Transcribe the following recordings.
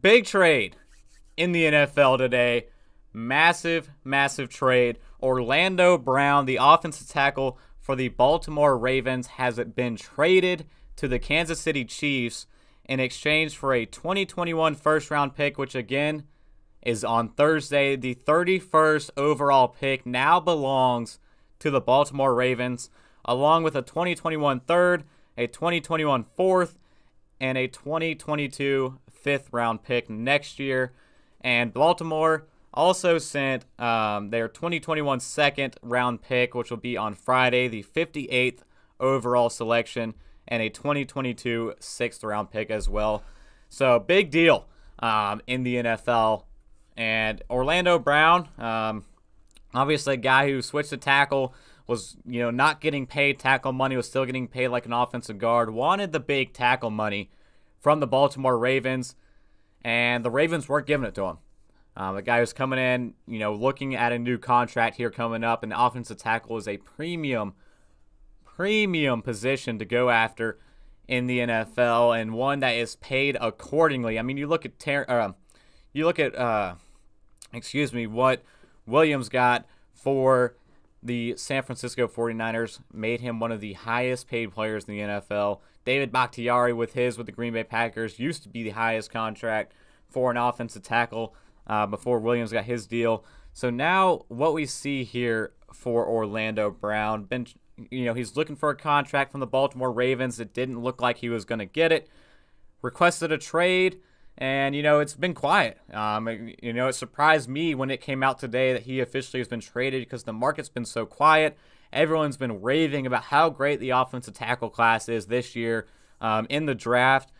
big trade in the NFL today. Massive, massive trade. Orlando Brown, the offensive tackle for the Baltimore Ravens, has been traded to the Kansas City Chiefs in exchange for a 2021 first-round pick, which again is on Thursday. The 31st overall pick now belongs to the Baltimore Ravens, along with a 2021 third, a 2021 fourth, and a 2022 fifth-round pick next year. And Baltimore also sent their 2021 second-round pick, which will be on Friday, the 58th overall selection, and a 2022 sixth-round pick as well. So, big deal in the NFL. And Orlando Brown, obviously a guy who switched to tackle, was not getting paid tackle money, was still getting paid like an offensive guard, wanted the big tackle money from the Baltimore Ravens, and the Ravens weren't giving it to him. The guy who's coming in, looking at a new contract here coming up, and the offensive tackle is a premium position to go after in the NFL, and one that is paid accordingly. I mean, you look at what Williams got for the San Francisco 49ers, made him one of the highest paid players in the NFL. David Bakhtiari with the Green Bay Packers used to be the highest contract for an offensive tackle before Williams got his deal. So now what we see here for Orlando Brown, he's looking for a contract from the Baltimore Ravens. It didn't look like he was going to get it. Requested a trade, and, it's been quiet. It surprised me when it came out today that he officially has been traded because the market's been so quiet. Everyone's been raving about how great the offensive tackle class is this year in the draft.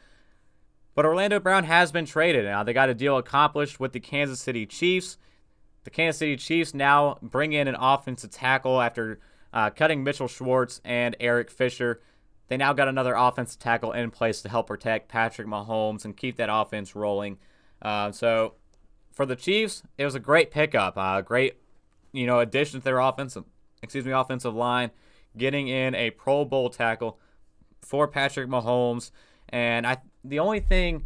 But Orlando Brown has been traded. Now, they got a deal accomplished with the Kansas City Chiefs. The Kansas City Chiefs now bring in an offensive tackle after cutting Mitchell Schwartz and Eric Fisher. They now got another offensive tackle in place to help protect Patrick Mahomes and keep that offense rolling. So for the Chiefs, it was a great pickup, great addition to their offensive line, getting in a Pro Bowl tackle for Patrick Mahomes. And the only thing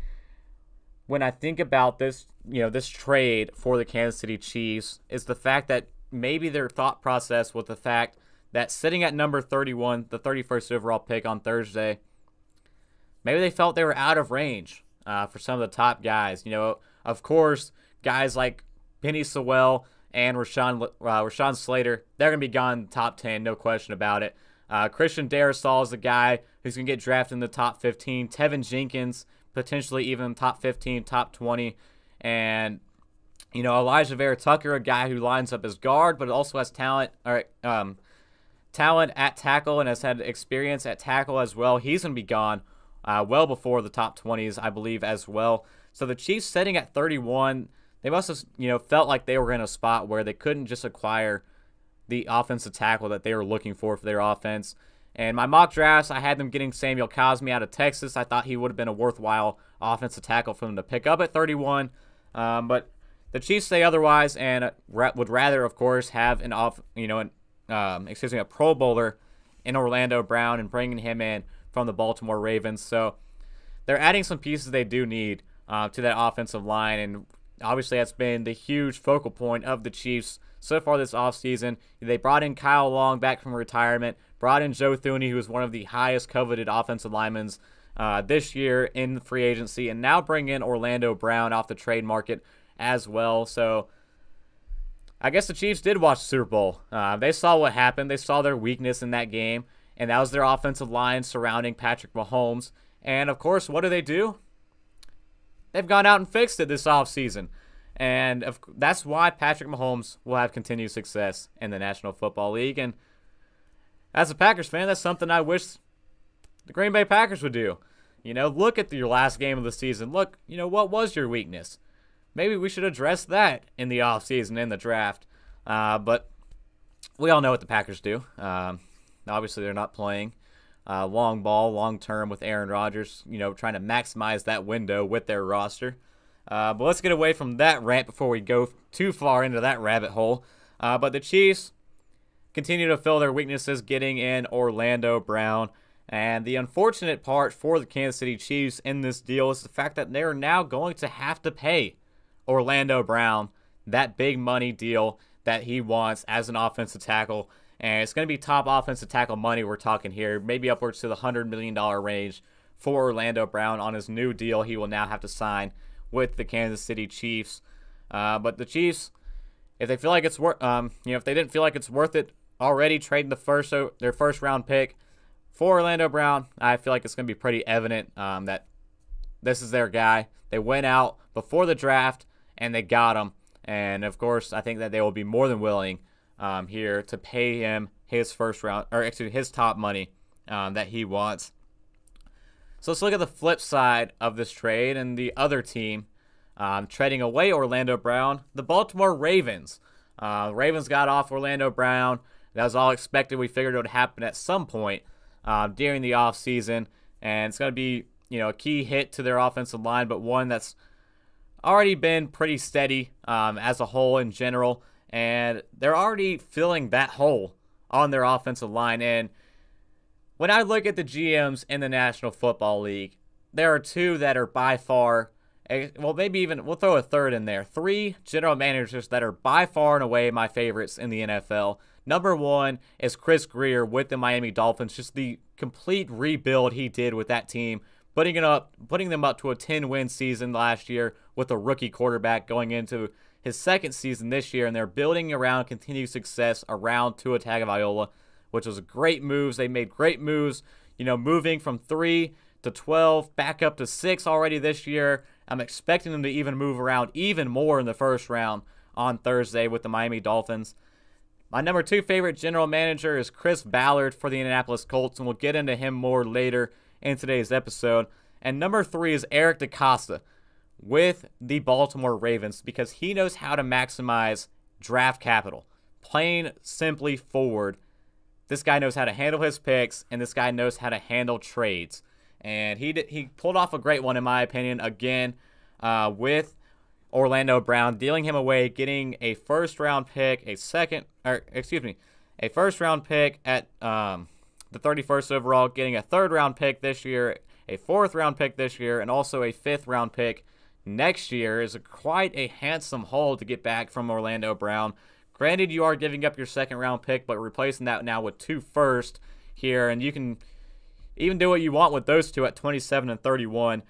when I think about this, this trade for the Kansas City Chiefs is the fact that maybe their thought process with the fact that sitting at number 31, the 31st overall pick on Thursday, maybe they felt they were out of range for some of the top guys. Of course, guys like Penny Sewell and Rashawn Slater, they're going to be gone in the top 10, no question about it. Christian Darrisaw is the guy who's going to get drafted in the top 15. Tevin Jenkins, potentially even top 15, top 20. And, Elijah Vera Tucker, a guy who lines up as guard, but also has talent at tackle and has had experience at tackle as well. He's going to be gone well before the top 20s, I believe, as well. So the Chiefs sitting at 31, they must have, felt like they were in a spot where they couldn't just acquire the offensive tackle that they were looking for their offense. And my mock drafts, I had them getting Samuel Cosmi out of Texas. I thought he would have been a worthwhile offensive tackle for them to pick up at 31. But the Chiefs say otherwise and would rather, of course, have a Pro Bowler in Orlando Brown and bringing him in from the Baltimore Ravens. So they're adding some pieces they do need to that offensive line, and obviously that's been the huge focal point of the Chiefs so far this offseason. They brought in Kyle Long back from retirement, brought in Joe Thuney, who was one of the highest coveted offensive linemen this year in free agency, and now bring in Orlando Brown off the trade market as well. So I guess the Chiefs did watch the Super Bowl. They saw what happened. They saw their weakness in that game, and that was their offensive line surrounding Patrick Mahomes. And, of course, what do? They've gone out and fixed it this offseason. And that's why Patrick Mahomes will have continued success in the National Football League. And as a Packers fan, that's something I wish the Green Bay Packers would do. Look at your last game of the season. Look, what was your weakness? Maybe we should address that in the offseason, in the draft. But we all know what the Packers do. Obviously, they're not playing long ball, long term with Aaron Rodgers, trying to maximize that window with their roster. But let's get away from that rant before we go too far into that rabbit hole. But the Chiefs continue to fill their weaknesses, getting in Orlando Brown. And the unfortunate part for the Kansas City Chiefs in this deal is the fact that they're now going to have to pay Orlando Brown that big money deal that he wants as an offensive tackle. And it's going to be top offensive tackle money we're talking here, maybe upwards to the $100 million range for Orlando Brown on his new deal he will now have to sign with the Kansas City Chiefs. But the Chiefs, if they feel like it's worth, if they didn't feel like it's worth it already trading their first round pick for Orlando Brown, I feel like it's going to be pretty evident that this is their guy. They went out before the draft and they got him. And of course, I think that they will be more than willing here to pay him his his top money that he wants. So let's look at the flip side of this trade and the other team trading away Orlando Brown, the Baltimore Ravens. Ravens got off Orlando Brown. That was all expected. We figured it would happen at some point during the offseason. And it's going to be, a key hit to their offensive line, but one that's already been pretty steady as a whole in general. And they're already filling that hole on their offensive line. And when I look at the GMs in the National Football League, there are two that are by far, well, maybe even, we'll throw a third in there. Three general managers that are by far and away my favorites in the NFL. Number one is Chris Grier with the Miami Dolphins. Just the complete rebuild he did with that team, putting them up to a 10-win season last year with a rookie quarterback going into his second season this year, and they're building around continued success around Tua Tagovailoa, which was great moves. They made great moves, moving from 3 to 12, back up to 6 already this year. I'm expecting them to even move around even more in the first round on Thursday with the Miami Dolphins. My number 2 favorite general manager is Chris Ballard for the Indianapolis Colts, and we'll get into him more later in today's episode. And number 3 is Eric DeCosta with the Baltimore Ravens, because he knows how to maximize draft capital. Plain simply forward, this guy knows how to handle his picks, and this guy knows how to handle trades. And he pulled off a great one, in my opinion, again, with Orlando Brown, dealing him away, getting a first-round pick, a first-round pick at the 31st overall, getting a third-round pick this year, a fourth-round pick this year, and also a fifth-round pick next year. Is quite a handsome haul to get back from Orlando Brown. Granted, you are giving up your second-round pick, but replacing that now with 2 firsts here, and you can even do what you want with those two at 27 and 31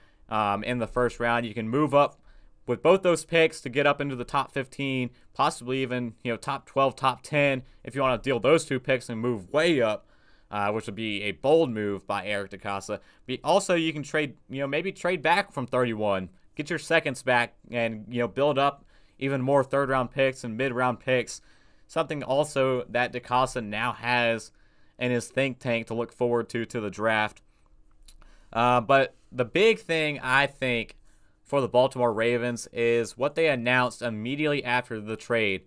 in the first round. You can move up with both those picks to get up into the top 15, possibly even top 12, top 10 if you want to deal those 2 picks and move way up, which would be a bold move by Eric DeCosta. But also, you can trade, maybe trade back from 31, get your seconds back, and build up even more third-round picks and mid-round picks. Something also that DeCosta now has in his think tank to look forward to the draft. But the big thing, I think, for the Baltimore Ravens is what they announced immediately after the trade,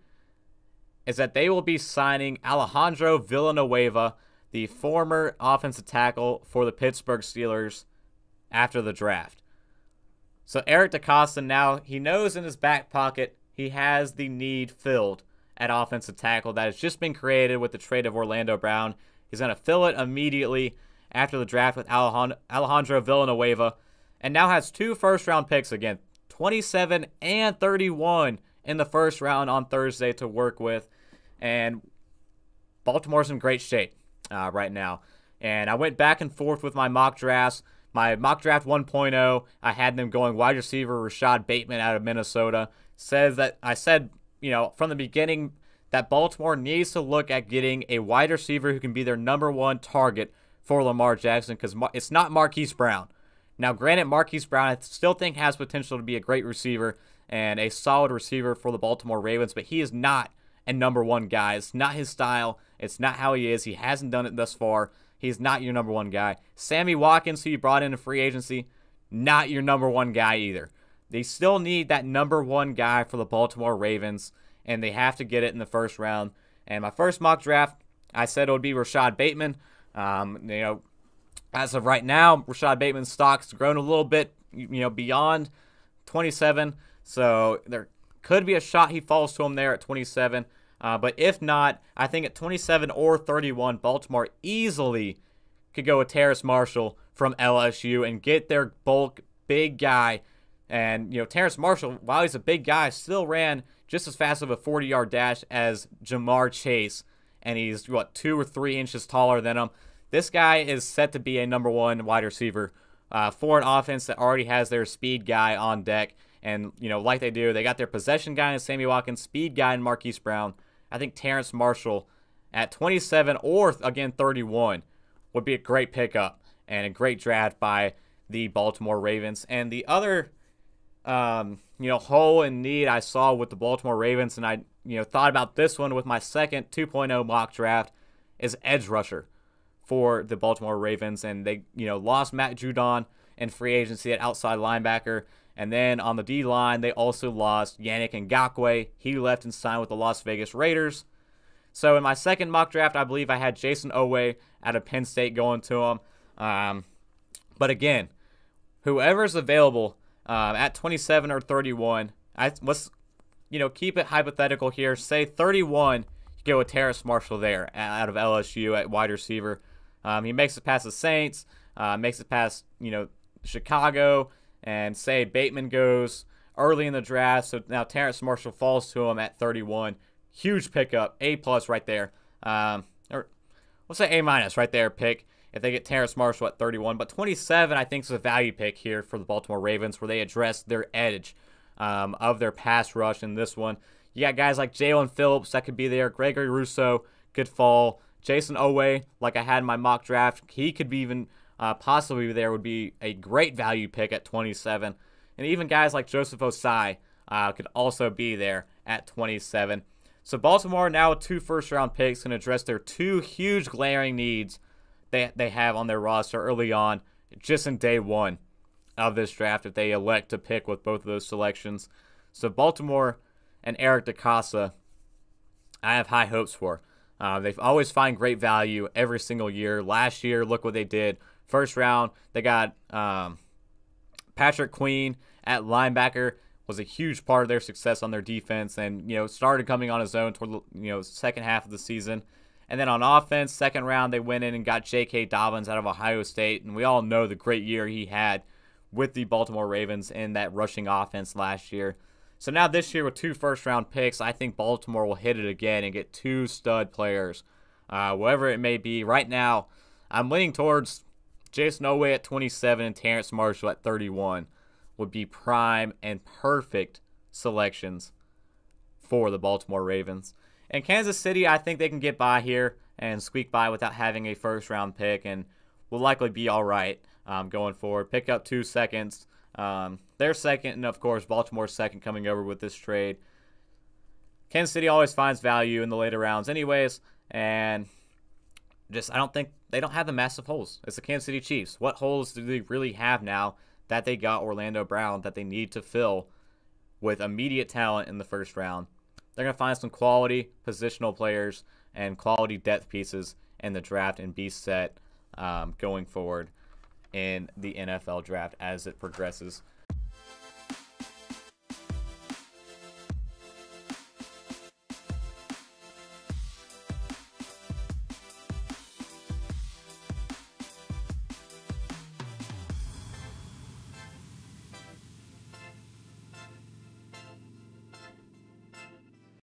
is that they will be signing Alejandro Villanueva, the former offensive tackle for the Pittsburgh Steelers, after the draft. So Eric DeCosta now, he knows in his back pocket he has the need filled at offensive tackle that has just been created with the trade of Orlando Brown. He's going to fill it immediately after the draft with Alejandro Villanueva, and now has 2 first-round picks again, 27 and 31 in the first round on Thursday to work with. And Baltimore's in great shape right now. And I went back and forth with my mock drafts. My mock draft 1.0, I had them going wide receiver Rashad Bateman out of Minnesota. I said, from the beginning that Baltimore needs to look at getting a wide receiver who can be their number 1 target for Lamar Jackson, because it's not Marquise Brown. Now, granted, Marquise Brown I still think has potential to be a great receiver and a solid receiver for the Baltimore Ravens, but he is not a number 1 guy. It's not his style. It's not how he is. He hasn't done it thus far. He's not your number 1 guy. Sammy Watkins, who you brought in free agency, not your number 1 guy either. They still need that number 1 guy for the Baltimore Ravens, and they have to get it in the first round. And my first mock draft, I said it would be Rashad Bateman. As of right now, Rashad Bateman's stock's grown a little bit, beyond 27. So there could be a shot he falls to him there at 27. But if not, I think at 27 or 31, Baltimore easily could go with Terrace Marshall from LSU and get their bulk big guy. And, Terrace Marshall, while he's a big guy, still ran just as fast of a 40-yard dash as Jamar Chase. And he's, 2 or 3 inches taller than him. This guy is set to be a number 1 wide receiver for an offense that already has their speed guy on deck. And, like they do, they got their possession guy in Sammy Watkins, speed guy in Marquise Brown. I think Terrace Marshall at 27 or, again, 31 would be a great pickup and a great draft by the Baltimore Ravens. And the other, hole and need I saw with the Baltimore Ravens, and I, thought about this one with my second 2.0 mock draft, is edge rusher for the Baltimore Ravens. And they, lost Matt Judon in free agency at outside linebacker. And then on the D-line, they also lost Yannick Ngakoue. He left and signed with the Las Vegas Raiders. So in my second mock draft, I believe I had Jason Owe out of Penn State going to him. But again, whoever's available at 27 or 31, let's keep it hypothetical here. Say 31, you go with Terrace Marshall there out of LSU at wide receiver. He makes it past the Saints, makes it past Chicago. And say Bateman goes early in the draft, so now Terrace Marshall falls to him at 31. Huge pickup, A+ right there. Or we'll say A- right there pick if they get Terrace Marshall at 31. But 27, I think, is a value pick here for the Baltimore Ravens, where they address their edge of their pass rush in this one. You got guys like Jalen Phillips that could be there. Gregory Rousseau could fall. Jason Owe, like I had in my mock draft, he could be even possibly there, would be a great value pick at 27. And even guys like Joseph Osai could also be there at 27. So Baltimore now with 2 first-round picks can address their 2 huge glaring needs they have on their roster early on, just in day 1 of this draft, if they elect to pick with both of those selections. So Baltimore and Eric DeCosta, I have high hopes for. They always find great value every single year. Last year, look what they did. First round, they got Patrick Queen at linebacker, was a huge part of their success on their defense, and started coming on his own toward the second half of the season. And then on offense, second round, they went in and got J.K. Dobbins out of Ohio State, and we all know the great year he had with the Baltimore Ravens in that rushing offense last year. So now this year with 2 first-round picks, I think Baltimore will hit it again and get 2 stud players, whatever it may be. Right now, I'm leaning towards Jason Owe at 27 and Terrace Marshall at 31 would be prime and perfect selections for the Baltimore Ravens. And Kansas City, I think they can get by here and squeak by without having a first-round pick, and will likely be all right going forward. Pick up 2 seconds. Their second, and of course Baltimore's second coming over with this trade. Kansas City always finds value in the later rounds anyways, and I don't think they don't have the massive holes. It's the Kansas City Chiefs. What holes do they really have now that they got Orlando Brown that they need to fill with immediate talent in the first round? They're going to find some quality positional players and quality depth pieces in the draft and be set going forward in the NFL draft as it progresses.